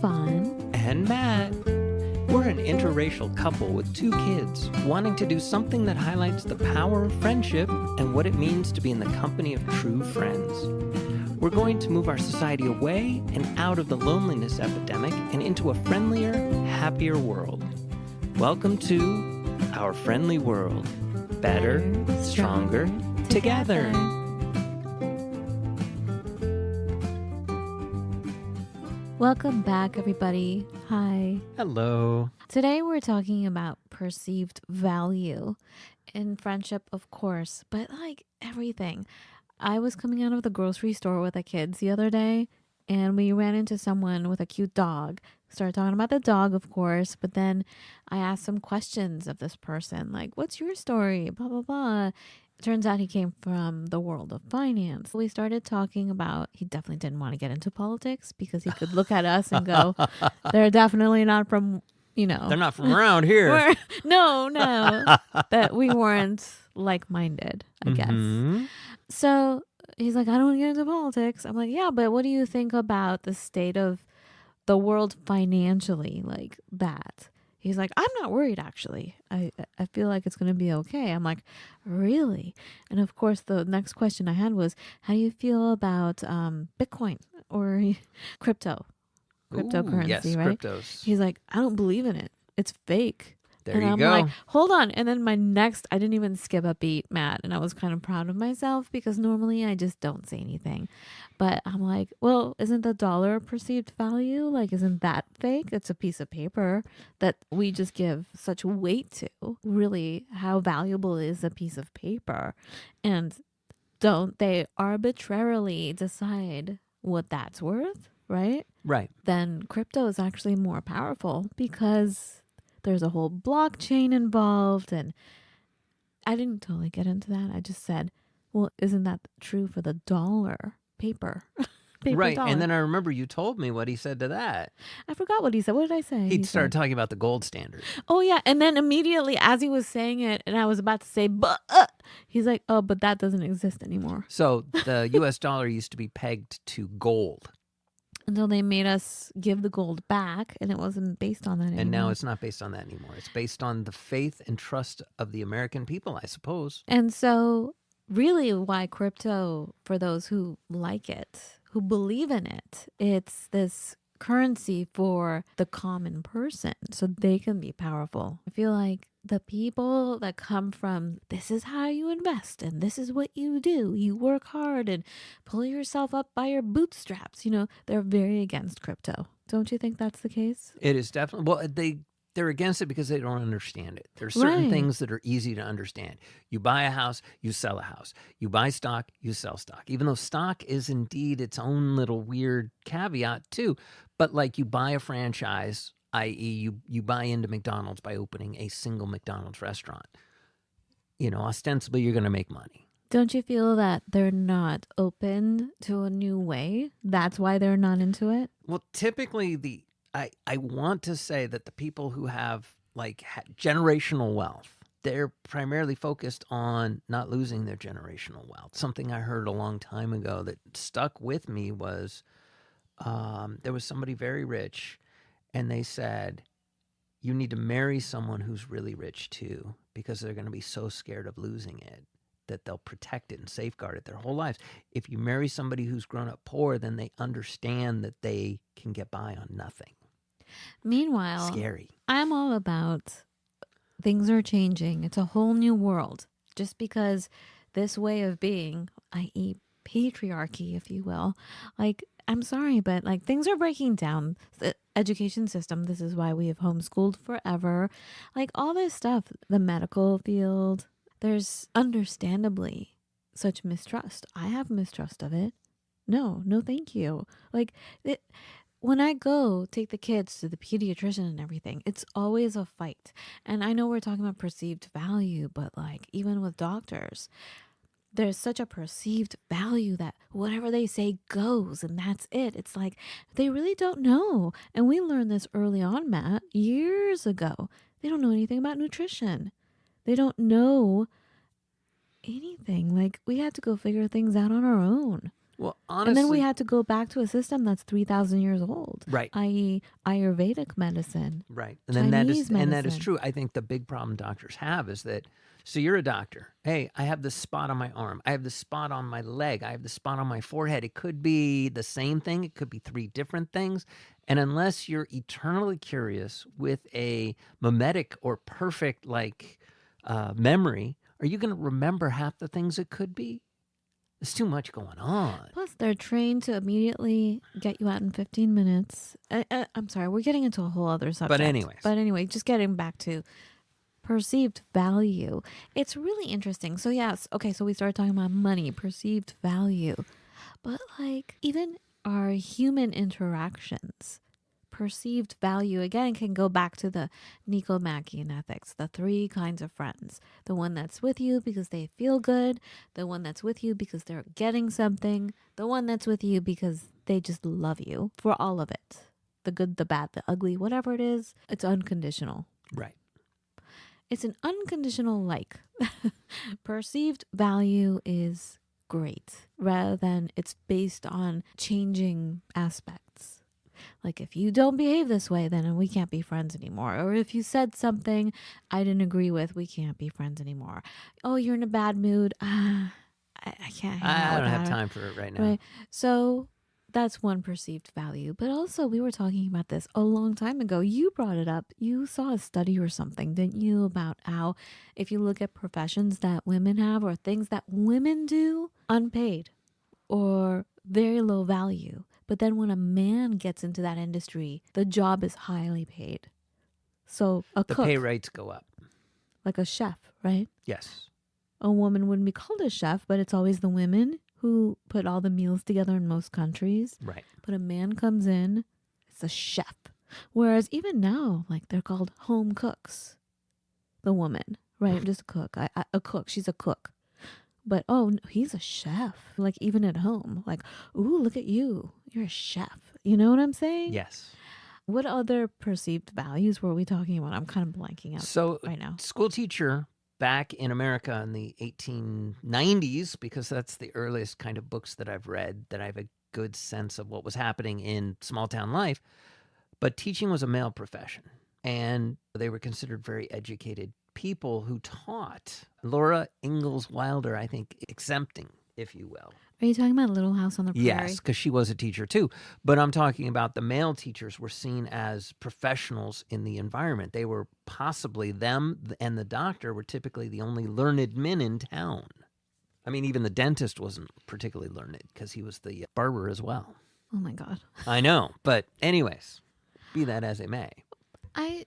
Fawn and Matt. We're an interracial couple with 2 kids wanting to do something that highlights the power of friendship and what it means to be in the company of true friends. We're going to move our society away and out of the loneliness epidemic and into a friendlier, happier world. Welcome to our friendly world. Better, stronger, together. Welcome back, everybody. Hi. Hello. Today we're talking about perceived value in friendship, of course, but like everything. I was coming out of the grocery store with the kids the other day, and we ran into someone with a cute dog. Started talking about the dog, of course, but then I asked some questions of this person, like, what's your story? Blah, blah, blah. Turns out he came from the world of finance. We started talking about, he definitely didn't want to get into politics because he could look at us and go, they're definitely not from, They're not from around here. No, that we weren't like-minded, I guess. So he's like, I don't want to get into politics. I'm like, yeah, but what do you think about the state of the world financially, like that? He's like, I'm not worried, actually. I feel like it's going to be okay. I'm like, really? And of course, the next question I had was, how do you feel about Bitcoin or cryptocurrency, yes, right? cryptos. He's like, I don't believe in it. It's fake. There and you I'm go. like, hold on. And then I didn't even skip a beat, Matt. And I was kind of proud of myself because normally I just don't say anything. But I'm like, well, isn't the dollar perceived value? Like, isn't that fake? It's a piece of paper that we just give such weight to. Really, how valuable is a piece of paper? And don't they arbitrarily decide what that's worth, right? Right. Then crypto is actually more powerful because there's a whole blockchain involved, and I didn't totally get into that. I just said, well, isn't that true for the dollar paper? Right. Dollar. And then I remember you told me what he said to that. I forgot what he said. What did I say? He started talking about the gold standard. Oh, yeah. And then immediately as he was saying it and I was about to say, but he's like, oh, but that doesn't exist anymore. So the U.S. dollar used to be pegged to gold. Until they made us give the gold back, and it wasn't based on that anymore. And now it's not based on that anymore. It's based on the faith and trust of the American people, I suppose. And so really why crypto, for those who like it, who believe in it, it's this currency for the common person so they can be powerful. I feel like the people that come from this is how you invest and this is what you do. You work hard and pull yourself up by your bootstraps. They're very against crypto. Don't you think that's the case? It is definitely. Well, they're against it because they don't understand it. There's certain Right. things that are easy to understand. You buy a house, you sell a house. You buy stock, you sell stock. Even though stock is indeed its own little weird caveat too. But like you buy a franchise, i.e. you buy into McDonald's by opening a single McDonald's restaurant. Ostensibly you're going to make money. Don't you feel that they're not open to a new way? That's why they're not into it? Well, typically I want to say that the people who have generational wealth, they're primarily focused on not losing their generational wealth. Something I heard a long time ago that stuck with me was there was somebody very rich, and they said, you need to marry someone who's really rich too, because they're going to be so scared of losing it that they'll protect it and safeguard it their whole lives. If you marry somebody who's grown up poor, then they understand that they can get by on nothing. Meanwhile, Scary. I'm all about things are changing. It's a whole new world. Just because this way of being, i.e. patriarchy, if you will, I'm sorry, but things are breaking down. The education system, this is why we have homeschooled forever. All this stuff, the medical field, there's understandably such mistrust. I have mistrust of it. No, thank you. When I go take the kids to the pediatrician and everything, it's always a fight. And I know we're talking about perceived value, but even with doctors, there's such a perceived value that whatever they say goes and that's it. It's they really don't know. And we learned this early on, Matt, years ago. They don't know anything about nutrition. They don't know anything. We had to go figure things out on our own. Well, And then we honestly, had to go back to a system that's 3,000 years old, right. i.e., Ayurvedic medicine, Right. Chinese And that is medicine. true. I think the big problem doctors have is that, so you're a doctor. Hey, I have this spot on my arm. I have this spot on my leg. I have this spot on my forehead. It could be the same thing. It could be three different things. And unless you're eternally curious with a mimetic or perfect memory, are you going to remember half the things it could be? There's too much going on. Plus, they're trained to immediately get you out in 15 minutes. I'm sorry, we're getting into a whole other subject. But anyway, just getting back to perceived value. It's really interesting. So, yes, okay, so we started talking about money, perceived value. But, like, even our human interactions, perceived value, again, can go back to the Nicomachean ethics, the three kinds of friends. The one that's with you because they feel good, the one that's with you because they're getting something, the one that's with you because they just love you for all of it. The good, the bad, the ugly, whatever it is, it's unconditional. Right. It's an unconditional like. Perceived value is great rather than it's based on changing aspects. Like, if you don't behave this way, then we can't be friends anymore. Or if you said something I didn't agree with, we can't be friends anymore. Oh, you're in a bad mood. I can't hang out I with don't that. have time for it right now. Right. So that's one perceived value. But also, we were talking about this a long time ago. You brought it up. You saw a study or something, didn't you, about how if you look at professions that women have or things that women do, unpaid or very low value. But then when a man gets into that industry, the job is highly paid. So a The cook, pay rates go up. like a chef, right? Yes. A woman wouldn't be called a chef, but it's always the women who put all the meals together in most countries. Right. But a man comes in, it's a chef. Whereas even now, like, they're called home cooks. The woman, right? Just a cook. A cook. She's a cook. But oh, no, he's a chef. Like, even at home, like, ooh, look at you. You're a chef. You know what I'm saying? Yes. What other perceived values were we talking about? I'm kind of blanking out So, right now. school teacher back in America in the 1890s, because that's the earliest kind of books that I've read that I have a good sense of what was happening in small town life. But teaching was a male profession, and they were considered very educated people who taught. Laura Ingalls Wilder, I think, exempting, if you will. Are you talking about Little House on the Prairie? Yes, because she was a teacher too. But I'm talking about the male teachers were seen as professionals in the environment. They were possibly, them and the doctor were typically the only learned men in town. I mean, even the dentist wasn't particularly learned because he was the barber as well. Oh my God. I know. But anyways, be that as it may. I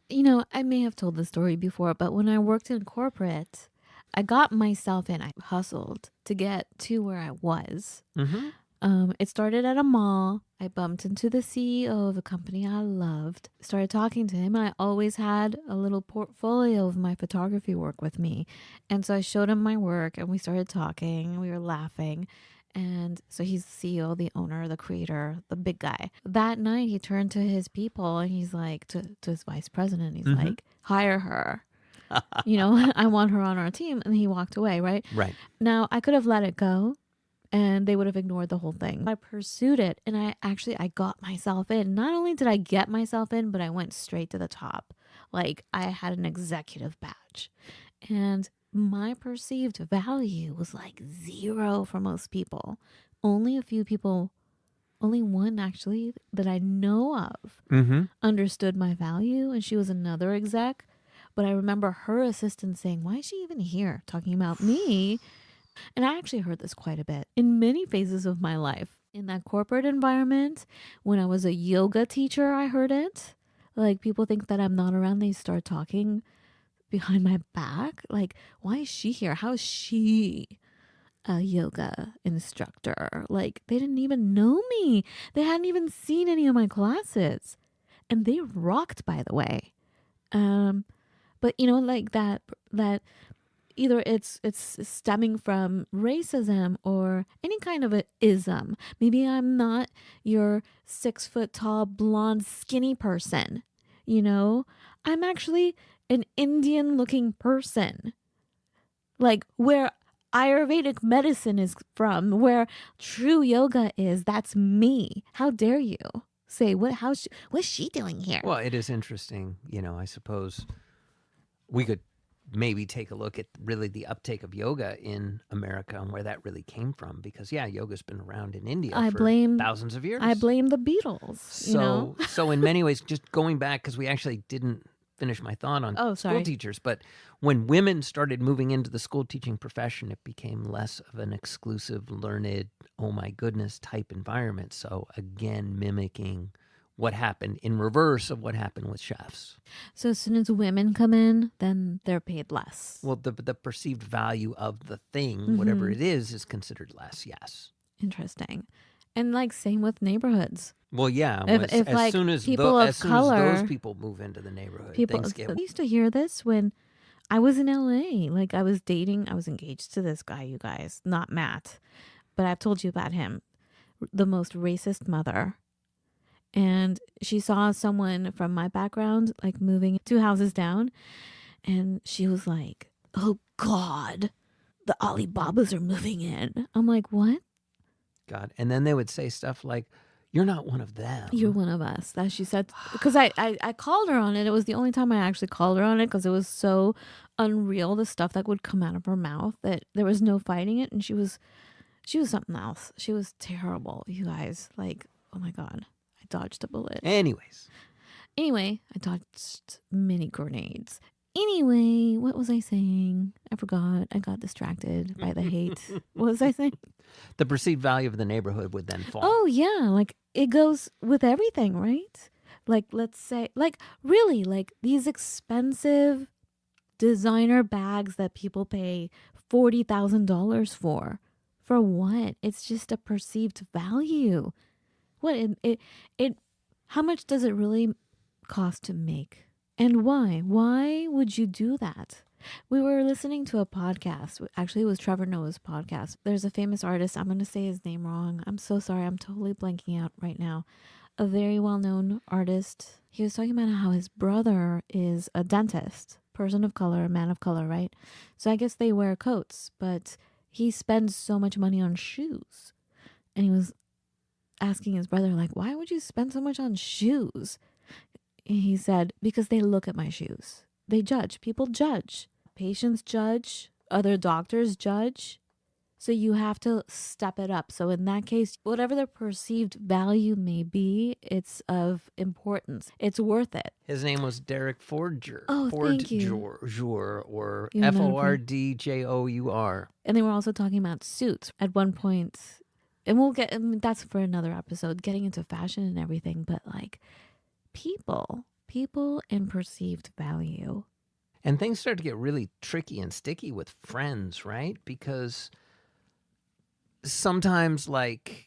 may have told the story before, but when I worked in corporate, I got myself in. I hustled to get to where I was. Mm-hmm. It started at a mall. I bumped into the CEO of a company I loved, started talking to him. I always had a little portfolio of my photography work with me. And so I showed him my work and we started talking. We were laughing. And so he's the CEO, the owner, the creator, the big guy. That night he turned to his people and he's like, to his vice president, he's like, hire her. I want her on our team. And he walked away, right? Right. Now, I could have let it go and they would have ignored the whole thing. I pursued it and I got myself in. Not only did I get myself in, but I went straight to the top. Like, I had an executive badge. And my perceived value was like 0 for most people. Only a few people, only one actually that I know of understood my value, and she was another exec. But I remember her assistant saying, why is she even here talking about me? And I actually heard this quite a bit in many phases of my life. In that corporate environment, when I was a yoga teacher, I heard it. Like, people think that I'm not around, they start talking behind my back. Like, why is she here? How is she a yoga instructor? Like, they didn't even know me. They hadn't even seen any of my classes. And they rocked, by the way. But like that either it's stemming from racism or any kind of a ism. Maybe I'm not your 6 foot tall, blonde, skinny person. I'm actually an Indian looking person. Like, where Ayurvedic medicine is from, where true yoga is. That's me. How dare you say what's she doing here? Well, it is interesting. I suppose we could maybe take a look at really the uptake of yoga in America and where that really came from. Because, yoga's been around in India for thousands of years. I blame the Beatles. So in many ways, just going back, because we actually didn't finish my thought on school teachers, but when women started moving into the school teaching profession, it became less of an exclusive, learned, oh my goodness type environment. So again, mimicking what happened in reverse of what happened with chefs. So as soon as women come in, then they're paid less. Well, the perceived value of the thing, whatever it is considered less, yes. Interesting. And same with neighborhoods. Well, yeah. If as soon as those people move into the neighborhood, things get... I used to hear this when I was in LA. I was engaged to this guy, you guys. Not Matt, but I've told you about him. The most racist mother. And she saw someone from my background, moving 2 houses down. And she was like, oh, God, the Alibabas are moving in. I'm like, what? God. And then they would say stuff like, you're not one of them. You're one of us. That she said. Because I called her on it. It was the only time I actually called her on it because it was so unreal, the stuff that would come out of her mouth, that there was no fighting it. And she was something else. She was terrible, you guys. Oh, my God. Dodged a bullet. Anyway, I dodged mini grenades. Anyway, what was I saying? I forgot. I got distracted by the hate. What was I saying? The perceived value of the neighborhood would then fall. Oh, yeah. It goes with everything, right? Let's say, really, these expensive designer bags that people pay $40,000 for. For what? It's just a perceived value. What it how much does it really cost to make? And why? Why would you do that? We were listening to a podcast. Actually, it was Trevor Noah's podcast. There's a famous artist. I'm going to say his name wrong. I'm so sorry. I'm totally blanking out right now. A very well-known artist. He was talking about how his brother is a dentist, person of color, a man of color, right? So I guess they wear coats, but he spends so much money on shoes. And he was asking his brother, why would you spend so much on shoes? And he said, because they look at my shoes. They judge. People judge. Patients judge. Other doctors judge. So you have to step it up. So in that case, whatever the perceived value may be, it's of importance. It's worth it. His name was Derek Forger. Oh, thank you. Forjour, or F-O-R-D-J-O-U-R. And they were also talking about suits at one point. And we'll get, that's for another episode, getting into fashion and everything. But people and perceived value. And things start to get really tricky and sticky with friends, right? Because sometimes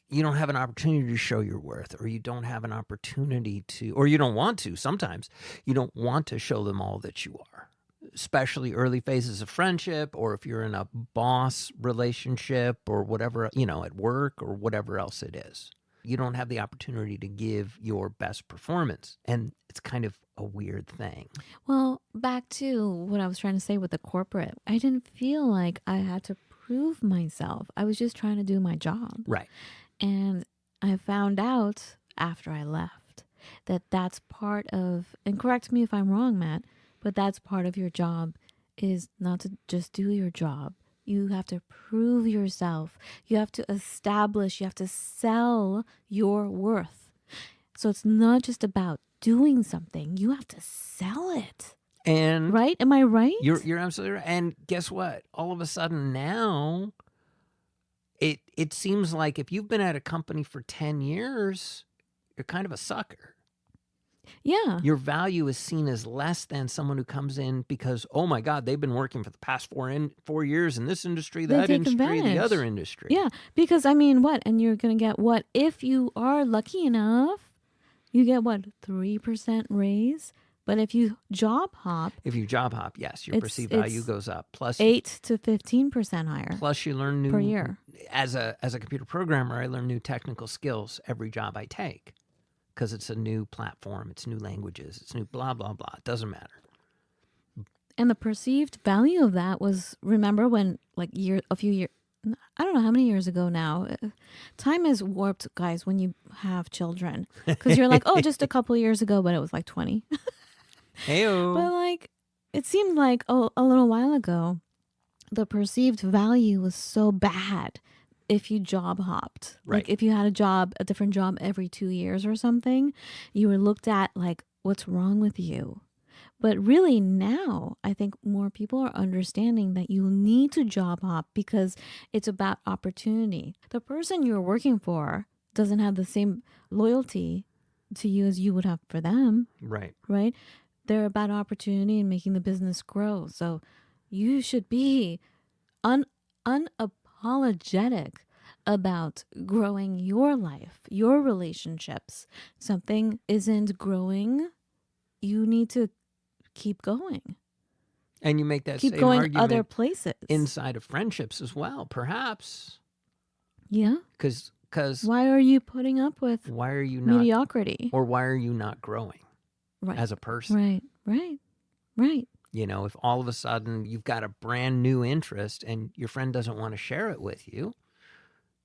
you don't have an opportunity to show your worth, or you don't have an opportunity to, or you don't want to. Sometimes you don't want to show them all that you are. Especially early phases of friendship, or if you're in a boss relationship or whatever, at work or whatever else it is. You don't have the opportunity to give your best performance. And it's kind of a weird thing. Well, back to what I was trying to say with the corporate. I didn't feel like I had to prove myself. I was just trying to do my job. Right. And I found out after I left that that's part of, and correct me if I'm wrong, Matt, but that's part of your job, is not to just do your job. You have to prove yourself. You have to establish, you have to sell your worth. So it's not just about doing something. You have to sell it. And right? Am I right? You're absolutely right. And guess what? All of a sudden now, it seems like if you've been at a company for 10 years, you're kind of a sucker. Yeah. Your value is seen as less than someone who comes in because, oh my God, they've been working for the past 4 years in this industry, that industry, the other industry. Yeah, because what? And you're going to get what? If you are lucky enough, you get what? 3% raise? But if you job hop, yes, your perceived value goes up. Plus 8 to 15% higher. Plus you learn new per year. As a computer programmer, I learn new technical skills every job I take. Because it's a new platform, it's new languages, it's new blah, blah, blah. It doesn't matter. And the perceived value of that was, remember when like a few years, I don't know how many years ago now. Time is warped, guys, when you have children. Because you're like, oh, just a couple years ago, but it was like 20. But Heyo. like, it seemed like a little while ago, the perceived value was so bad if you job hopped. Right. Like if you had a different job every 2 years or something, you were looked at like, what's wrong with you? But really now, I think more people are understanding that you need to job hop because it's about opportunity. The person you're working for doesn't have the same loyalty to you as you would have for them, Right. right? They're about opportunity and making the business grow. So you should be unapologetic about growing your life, your relationships. Something isn't growing, you need to keep going. And you make that Keep same going argument other places. inside of friendships as well, perhaps. Yeah. Because Why are you putting up with why are you not, mediocrity? or why are you not growing Right. as a person? Right. You know, if all of a sudden you've got a brand new interest and your friend doesn't want to share it with you,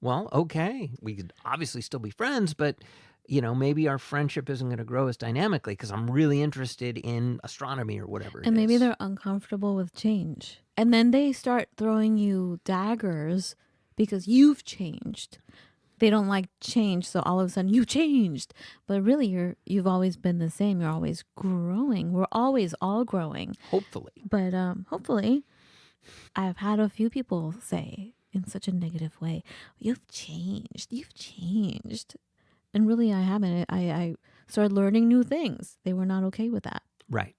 well, okay, we could obviously still be friends, but you know, maybe our friendship isn't going to grow as dynamically because I'm really interested in astronomy or whatever it And maybe is. they're uncomfortable with change. And then they start throwing you daggers because you've changed. They don't like change, so all of a sudden you changed. But really you've always been the same. You're always growing. We're always all growing. Hopefully. But hopefully I've had a few people say in such a negative way, you've changed. And really I haven't. I started learning new things. They were not okay with that. Right.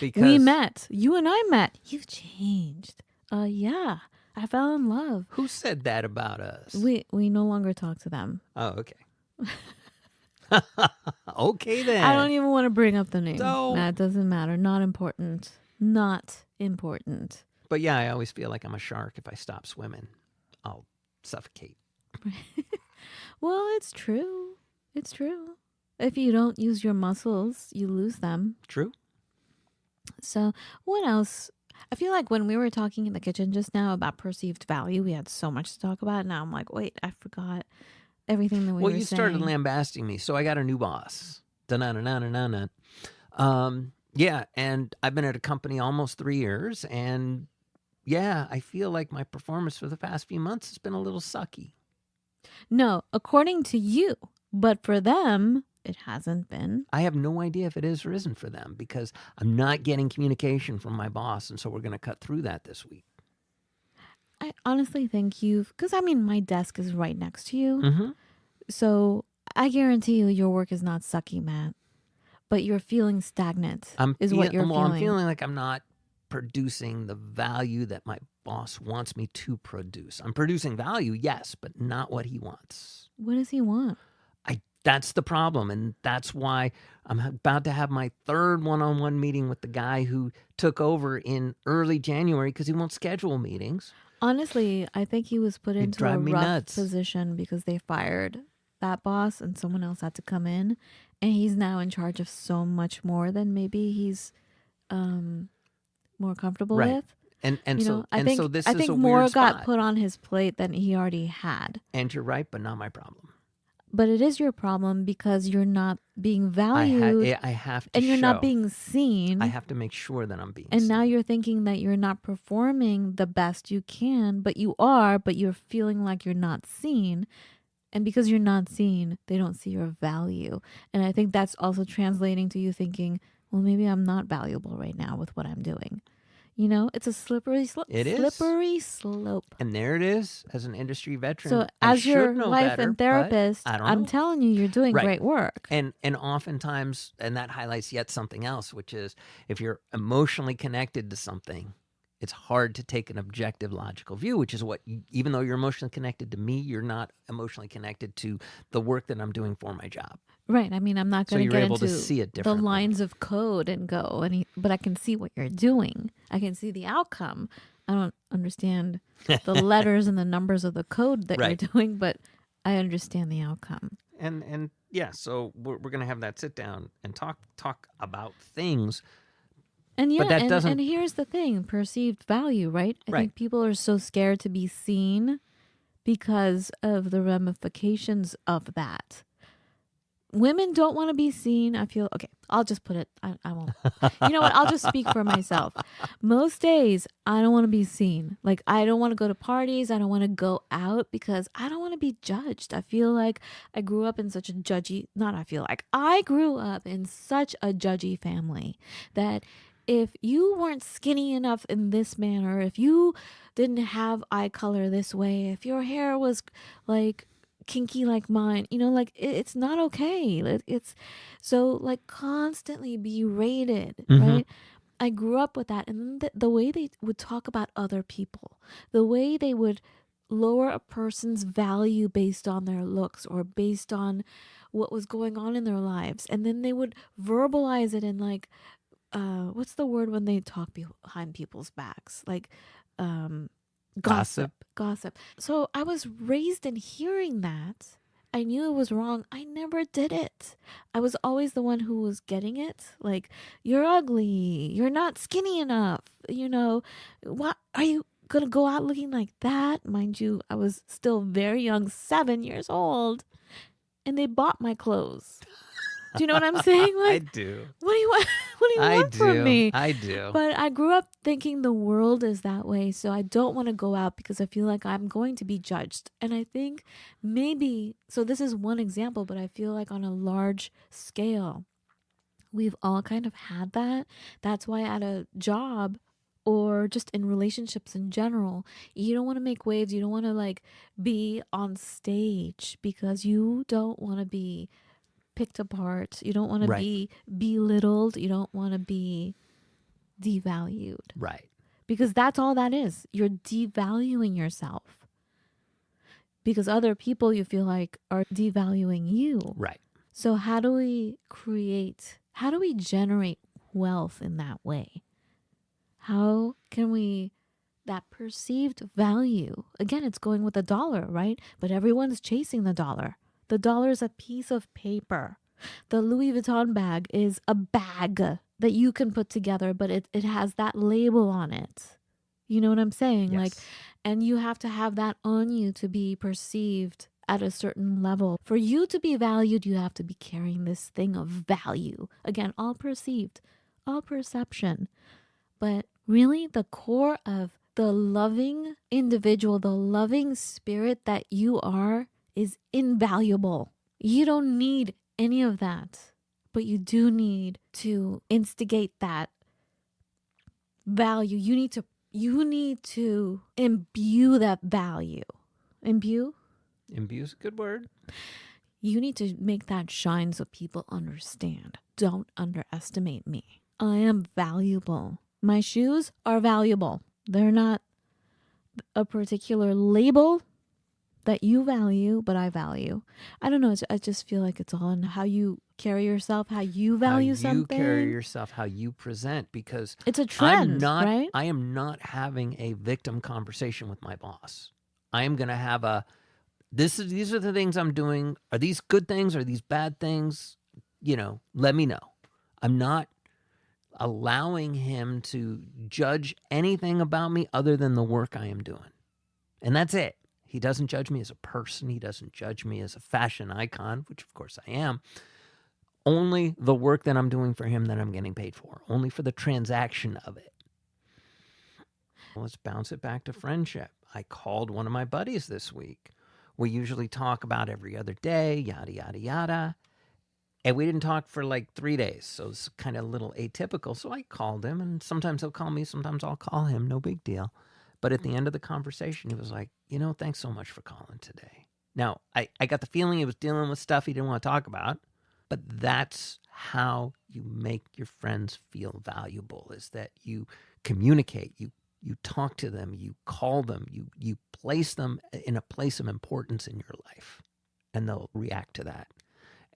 Because We met. You and I met. You've changed. Yeah. I fell in love. who said that about us? We no longer talk to them. Oh, okay. Okay then. I don't even want to bring up the name. So- That doesn't matter. Not important. Not important. But yeah, I always feel like I'm a shark. If I stop swimming, I'll suffocate. Well, it's true. It's true. If you don't use your muscles, you lose them. True. So, what else? I feel like when we were talking in the kitchen just now about perceived value, we had so much to talk about. Now I'm like, wait, I forgot everything that we were Well, you saying. started lambasting me, so I got a new boss. Da-na-na-na-na-na. Yeah, and I've been at a company almost 3 years, and yeah, I feel like my performance for the past few months has been a little sucky. No, according to you. But for them, it hasn't been. I have no idea if it is or isn't for them because I'm not getting communication from my boss, and so we're going to cut through that this week. I honestly think because I mean, my desk is right next to you. Mm-hmm. So I guarantee you your work is not sucky, Matt. But you're feeling stagnant is what you're feeling. I'm feeling like I'm not producing the value that my boss wants me to produce. I'm producing value, yes, but not what he wants. What does he want? That's the problem, and that's why I'm about to have my third one-on-one meeting with the guy who took over in early January because he won't schedule meetings. Honestly, I think he was put into a drive me rough nuts. position because they fired that boss and someone else had to come in, and he's now in charge of so much more than maybe he's more comfortable Right. with. And You so know, I and think so this I is think a more weird got spot. put on his plate than he already had. And you're right, but not my problem. But it is your problem because you're not being valued I have to and you're not show. being seen. I have to make sure that I'm being And seen. now you're thinking that you're not performing the best you can, but you are, but you're feeling like you're not seen. And because you're not seen, they don't see your value. And I think that's also translating to you thinking, well, maybe I'm not valuable right now with what I'm doing. You know, it's a slippery slope. It is. Slippery slope. And there it is, as an industry veteran. So I as your should know life better, and but therapist, I don't I'm know. telling you, you're doing Right. great work. And oftentimes, and that highlights yet something else, which is if you're emotionally connected to something, it's hard to take an objective, logical view, which is what, even though you're emotionally connected to me, you're not emotionally connected to the work that I'm doing for my job. Right. I mean, I'm not So going you're get able into to see it the differently. lines of code and go, but I can see what you're doing. I can see the outcome. I don't understand the letters and the numbers of the code that Right. you're doing, but I understand the outcome. And yeah, so we're going to have that sit down and talk about things. And But yeah, that and doesn't, here's the thing, perceived value, right? I right. think people are so scared to be seen because of the ramifications of that. Women don't want to be seen. I feel okay. I'll just put it. I won't. You know what? I'll just speak for myself. Most days, I don't want to be seen. Like, I don't want to go to parties. I don't want to go out because I don't want to be judged. I feel like I grew up in such a judgy, not I feel like, I grew up in such a judgy family that if you weren't skinny enough in this manner, if you didn't have eye color this way, if your hair was like kinky like mine, like it's not okay. It's so like constantly berated, Mm-hmm. right? I grew up with that. And then the way they would talk about other people, the way they would lower a person's value based on their looks or based on what was going on in their lives. And then they would verbalize it in like, what's the word when they talk behind people's backs? Like, Gossip. gossip. So I was raised in hearing that. I knew it was wrong. I never did it. I was always the one who was getting it. Like, you're ugly. You're not skinny enough. What are you going to go out looking like that? Mind you, I was still very young, 7 years old, and they bought my clothes. Do you know what I'm saying? I Like, do. what do you want? What do you I want from do. me? I do. But I grew up thinking the world is that way, so I don't want to go out because I feel like I'm going to be judged. And I think maybe, so this is one example, but I feel like on a large scale, we've all kind of had that. That's why at a job or just in relationships in general, you don't want to make waves. You don't want to like be on stage because you don't want to be picked apart. You don't want to Right. be belittled. You don't want to be devalued. Right. Because that's all that is. You're devaluing yourself. Because other people you feel like are devaluing you. Right. So how do we generate wealth in that way? How can we, that perceived value, again, it's going with the dollar, right? But everyone's chasing the dollar. The dollar is a piece of paper. The Louis Vuitton bag is a bag that you can put together, but it has that label on it. You know what I'm saying? Yes. Like, and you have to have that on you to be perceived at a certain level. For you to be valued, you have to be carrying this thing of value. Again, all perceived, all perception. But really, the core of the loving individual, the loving spirit that you are, is invaluable. You don't need any of that, but you do need to instigate that value. You need to imbue that value. Imbue is a good word. You need to make that shine so people understand. Don't underestimate me. I am valuable. My shoes are valuable. They're not a particular label that you value, but I value. I don't know. I just feel like it's all in how you carry yourself, how you value something. How you carry yourself, how you present, because it's a trend, right? I am not having a victim conversation with my boss. I am going to have these are the things I'm doing. Are these good things? Are these bad things? Let me know. I'm not allowing him to judge anything about me other than the work I am doing. And that's it. He doesn't judge me as a person. He doesn't judge me as a fashion icon, which of course I am. Only the work that I'm doing for him that I'm getting paid for. Only for the transaction of it. Let's bounce it back to friendship. I called one of my buddies this week. We usually talk about every other day, yada, yada, yada. And we didn't talk for like 3 days. So it's kind of a little atypical. So I called him, and sometimes he'll call me. Sometimes I'll call him. No big deal. But at the end of the conversation, he was like, thanks so much for calling today. Now, I got the feeling he was dealing with stuff he didn't want to talk about. But that's how you make your friends feel valuable, is that you communicate, you talk to them, you call them, you place them in a place of importance in your life, and they'll react to that.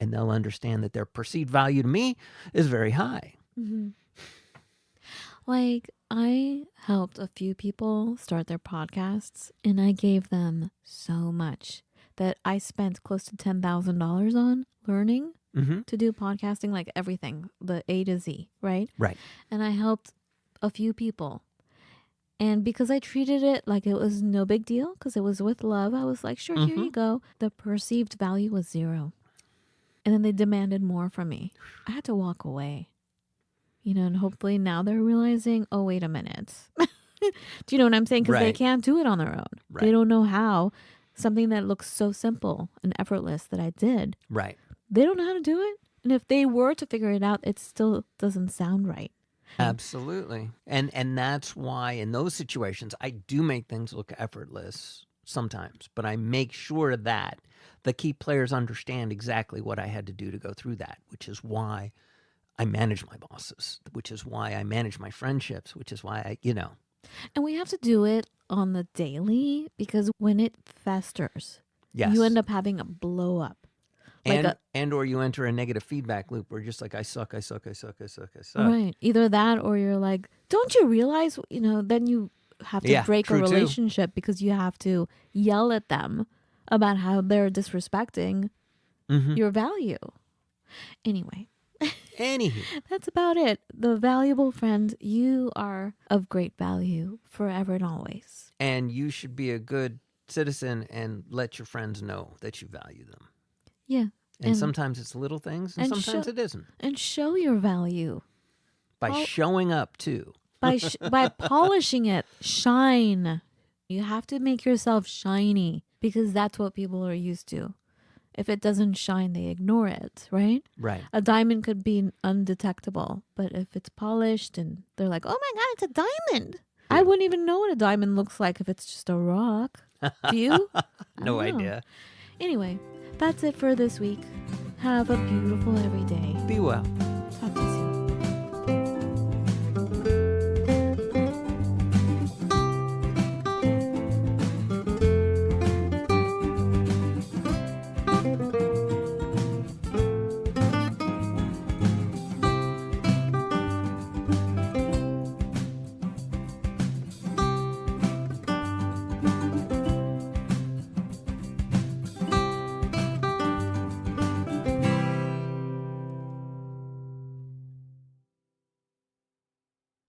And they'll understand that their perceived value to me is very high. Mm-hmm. Like, I helped a few people start their podcasts, and I gave them so much that I spent close to $10,000 on learning. to do podcasting, like everything, the A to Z, right? Right. And I helped a few people. And because I treated it like it was no big deal, because it was with love, I was like, sure, here you go. The perceived value was 0. And then they demanded more from me. I had to walk away. And hopefully now they're realizing, oh, wait a minute. Do you know what I'm saying? Because they can't do it on their own. Right. They don't know how. Something that looks so simple and effortless that I did. Right. They don't know how to do it. And if they were to figure it out, it still doesn't sound right. Absolutely. And that's why in those situations, I do make things look effortless sometimes, but I make sure that the key players understand exactly what I had to do to go through that, which is why I manage my bosses, which is why I manage my friendships, which is why And we have to do it on the daily, because when it festers, yes, you end up having a blow up. Or you enter a negative feedback loop where you're just like, I suck. Right. Either that, or you're like, don't you realize, then you have to break a relationship because you have to yell at them about how they're disrespecting your value. Anyway. Anywho. That's about it. The valuable friend, you are of great value forever and always. And you should be a good citizen and let your friends know that you value them. Yeah. And sometimes it's little things, and sometimes it isn't. And show your value. By showing up, too. By polishing it. Shine. You have to make yourself shiny, because that's what people are used to. If it doesn't shine, they ignore it, right? Right. A diamond could be undetectable, but if it's polished and they're like, oh my God, it's a diamond. I wouldn't even know what a diamond looks like if it's just a rock. Do you? No idea. Anyway, that's it for this week. Have a beautiful every day. Be well. Talk to you soon.